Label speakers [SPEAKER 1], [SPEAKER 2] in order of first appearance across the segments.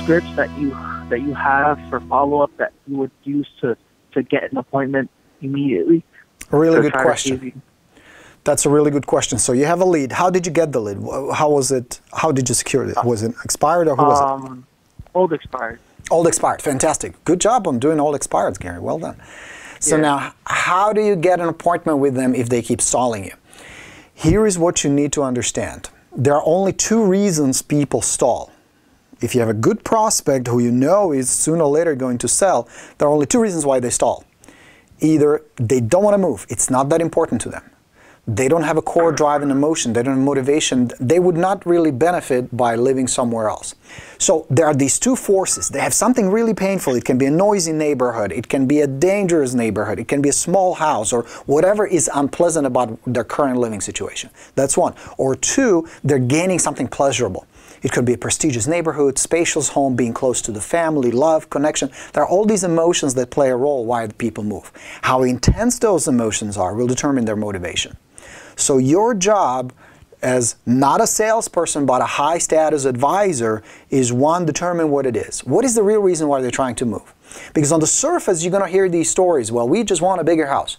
[SPEAKER 1] scripts that you have for follow-up that you would use to get an appointment immediately?
[SPEAKER 2] A really good question. That's a really good question. So you have a lead. How did you get the lead? How was it? How did you secure it? Was it expired or who was it?
[SPEAKER 1] Old expired.
[SPEAKER 2] Old expired. Fantastic. Good job on doing old expired, Gary. Well done. So now, how do you get an appointment with them if they keep stalling you? Here is what you need to understand. There are only two reasons people stall. If you have a good prospect who you know is sooner or later going to sell, there are only two reasons why they stall. Either they don't want to move. It's not that important to them. They don't have a core drive and emotion. They don't have motivation. They would not really benefit by living somewhere else. So there are these two forces. They have something really painful. It can be a noisy neighborhood. It can be a dangerous neighborhood. It can be a small house or whatever is unpleasant about their current living situation. That's one. Or two, they're gaining something pleasurable. It could be a prestigious neighborhood, spacious home, being close to the family, love, connection. There are all these emotions that play a role why people move. How intense those emotions are will determine their motivation. So your job as not a salesperson but a high status advisor is one, determine what it is. What is the real reason why they're trying to move? Because on the surface you're going to hear these stories. Well, we just want a bigger house.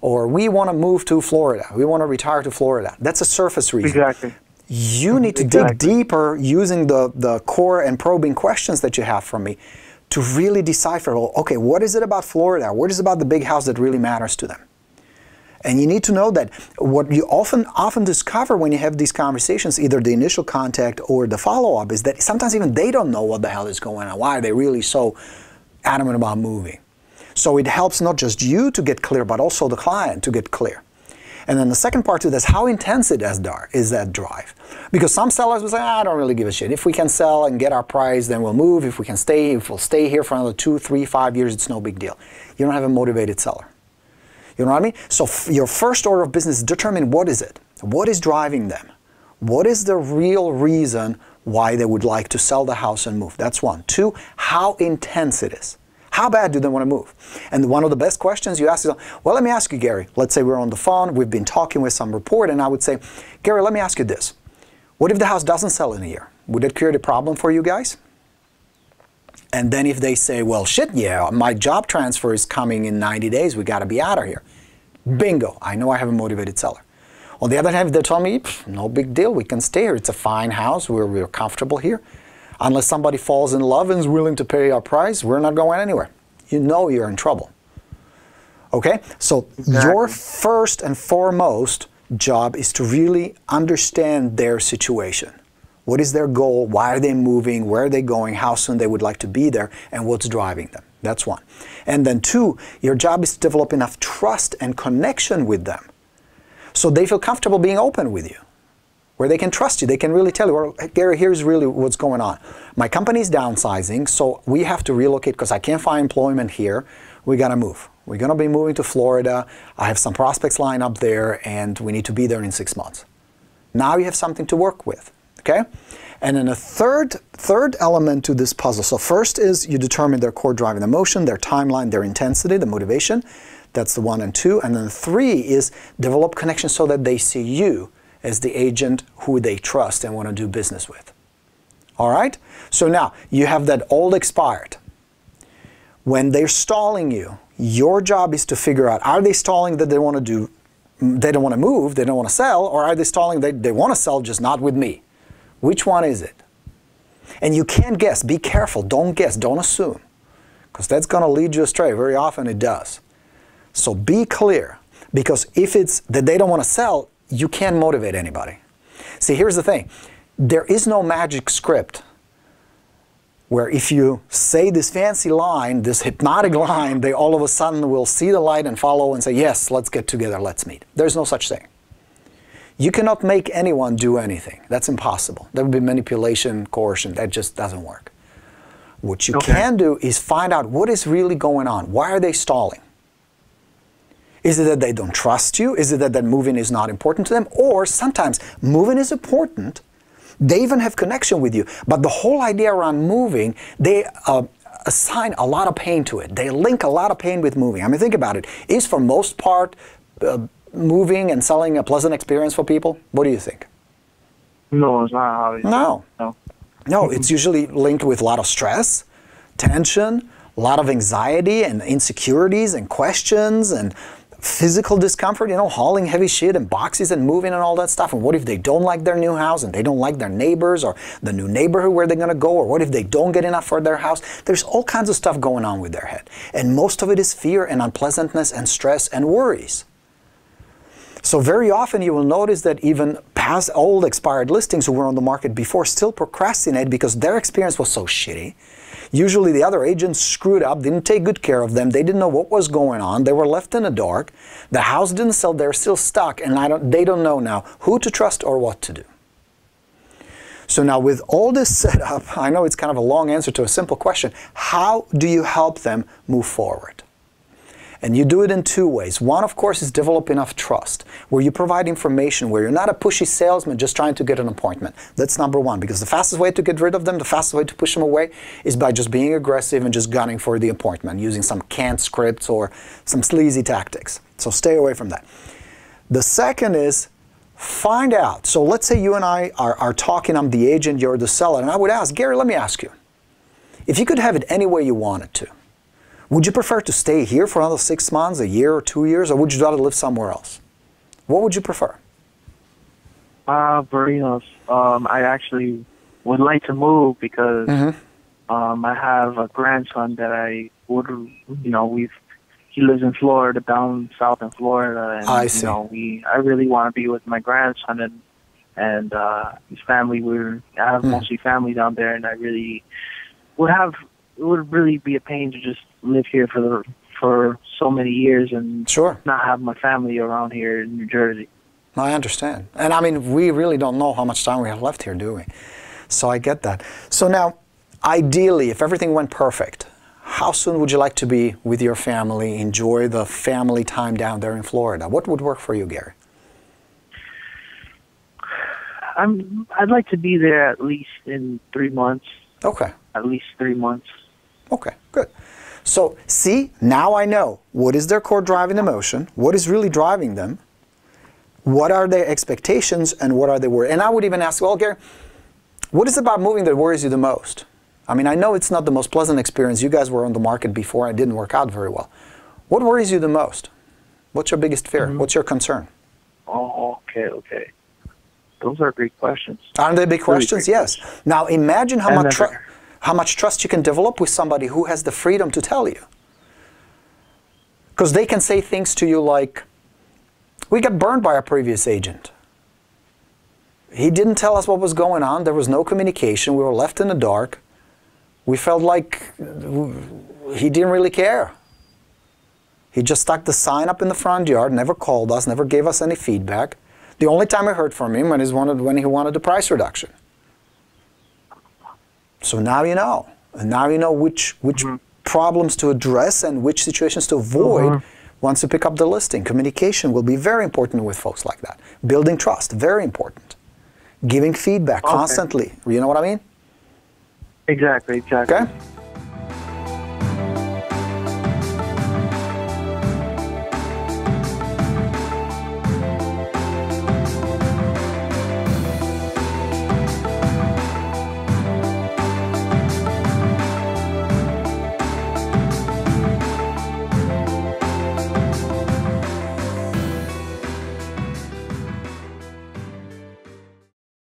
[SPEAKER 2] Or we want to move to Florida. We want to retire to Florida. That's a surface reason.
[SPEAKER 1] Exactly.
[SPEAKER 2] You need to dig deeper using the core and probing questions that you have from me to really decipher, well, okay, what is it about Florida? What is it about the big house that really matters to them? And you need to know that what you often discover when you have these conversations, either the initial contact or the follow-up, is that sometimes even they don't know what the hell is going on. Why are they really so adamant about moving? So it helps not just you to get clear, but also the client to get clear. And then the second part to this, how intense is that drive? Because some sellers will say, I don't really give a shit. If we can sell and get our price, then we'll move. If we'll stay here for another 2, 3, 5 years, it's no big deal. You don't have a motivated seller. You know what I mean? So your first order of business is determine what is it? What is driving them? What is the real reason why they would like to sell the house and move? That's one. Two, how intense it is. How bad do they want to move? And one of the best questions you ask is, well, let me ask you, Gary. Let's say we're on the phone, we've been talking with some report, and I would say, Gary, let me ask you this. What if the house doesn't sell in a year? Would that create a problem for you guys? And then if they say, well, shit, yeah, my job transfer is coming in 90 days, we got to be out of here. Bingo, I know I have a motivated seller. On the other hand, if they tell me, no big deal, we can stay here. It's a fine house, we're comfortable here. Unless somebody falls in love and is willing to pay our price, we're not going anywhere. You know you're in trouble. Okay? So your first and foremost job is to really understand their situation. What is their goal? Why are they moving? Where are they going? How soon they would like to be there? And what's driving them? That's one. And then two, your job is to develop enough trust and connection with them so they feel comfortable being open with you, where they can trust you. They can really tell you, well, Gary, here's really what's going on. My company is downsizing, so we have to relocate because I can't find employment here. We got to move. We're going to be moving to Florida. I have some prospects lined up there, and we need to be there in 6 months. Now you have something to work with, okay? And then a third element to this puzzle. So first is you determine their core drive and emotion, their timeline, their intensity, the motivation. That's the 1 and 2. And then 3 is develop connection so that they see you as the agent who they trust and want to do business with. All right? So now, you have that old expired. When they're stalling you, your job is to figure out, are they stalling that they want to do, they don't want to move, they don't want to sell, or are they stalling they want to sell, just not with me? Which one is it? And you can't guess. Be careful. Don't guess. Don't assume. Because that's going to lead you astray. Very often it does. So be clear. Because if it's that they don't want to sell, you can't motivate anybody. See, here's the thing. There is no magic script where if you say this fancy line, this hypnotic line, they all of a sudden will see the light and follow and say, yes, let's get together, let's meet. There's no such thing. You cannot make anyone do anything. That's impossible. That would be manipulation, coercion. That just doesn't work. What you can do is find out what is really going on. Why are they stalling? Is it that they don't trust you? Is it that moving is not important to them? Or sometimes moving is important. They even have connection with you. But the whole idea around moving, they assign a lot of pain to it. They link a lot of pain with moving. I mean, think about it. Is for most part moving and selling a pleasant experience for people? What do you think?
[SPEAKER 1] No, it's not how it is.
[SPEAKER 2] No. No, it's usually linked with a lot of stress, tension, a lot of anxiety and insecurities and questions and physical discomfort, you know, hauling heavy shit and boxes and moving and all that stuff. And what if they don't like their new house and they don't like their neighbors or the new neighborhood where they're going to go? Or what if they don't get enough for their house? There's all kinds of stuff going on with their head. And most of it is fear and unpleasantness and stress and worries. So very often you will notice that even past old expired listings who were on the market before still procrastinate because their experience was so shitty. Usually the other agents screwed up, didn't take good care of them, they didn't know what was going on, they were left in the dark, the house didn't sell, they're still stuck, and they don't know now who to trust or what to do. So now with all this set up, I know it's kind of a long answer to a simple question, how do you help them move forward? And you do it in two ways. One, of course, is develop enough trust, where you provide information, where you're not a pushy salesman just trying to get an appointment. That's number one, because the fastest way to get rid of them, the fastest way to push them away, is by just being aggressive and just gunning for the appointment, using some canned scripts or some sleazy tactics. So stay away from that. The second is find out. So let's say you and I are talking, I'm the agent, you're the seller, and I would ask, Gary, let me ask you, if you could have it any way you wanted to, would you prefer to stay here for another 6 months, a year or 2 years, or would you rather live somewhere else? What would you prefer?
[SPEAKER 1] Borinos. I actually would like to move because I have a grandson that I would, you know, he lives in Florida, down south in Florida, and
[SPEAKER 2] I see.
[SPEAKER 1] You know, I really want to be with my grandson and his family. I have mostly family down there, and I really would have. It would really be a pain to just live here for so many years and not have my family around here in New Jersey.
[SPEAKER 2] I understand. And I mean, we really don't know how much time we have left here, do we? So I get that. So now, ideally, if everything went perfect, how soon would you like to be with your family, enjoy the family time down there in Florida? What would work for you, Gary?
[SPEAKER 1] I'd like to be there at least in 3 months.
[SPEAKER 2] Okay.
[SPEAKER 1] At least 3 months.
[SPEAKER 2] Okay, good. So, see, now I know what is their core driving emotion, what is really driving them, what are their expectations, and what are they worried. And I would even ask, well, Gary, what is it about moving that worries you the most? I mean, I know it's not the most pleasant experience. You guys were on the market before and it didn't work out very well. What worries you the most? What's your biggest fear? What's your concern?
[SPEAKER 1] Oh, okay. Those are great questions.
[SPEAKER 2] Aren't they big questions? Yes. Now imagine how much trust you can develop with somebody who has the freedom to tell you. Because they can say things to you like, we got burned by our previous agent. He didn't tell us what was going on. There was no communication. We were left in the dark. We felt like he didn't really care. He just stuck the sign up in the front yard, never called us, never gave us any feedback. The only time I heard from him was when he wanted the price reduction. So now you know. And now you know which problems to address and which situations to avoid once you pick up the listing. Communication will be very important with folks like that. Building trust, very important. Giving feedback constantly. You know what I mean?
[SPEAKER 1] Exactly.
[SPEAKER 2] Okay?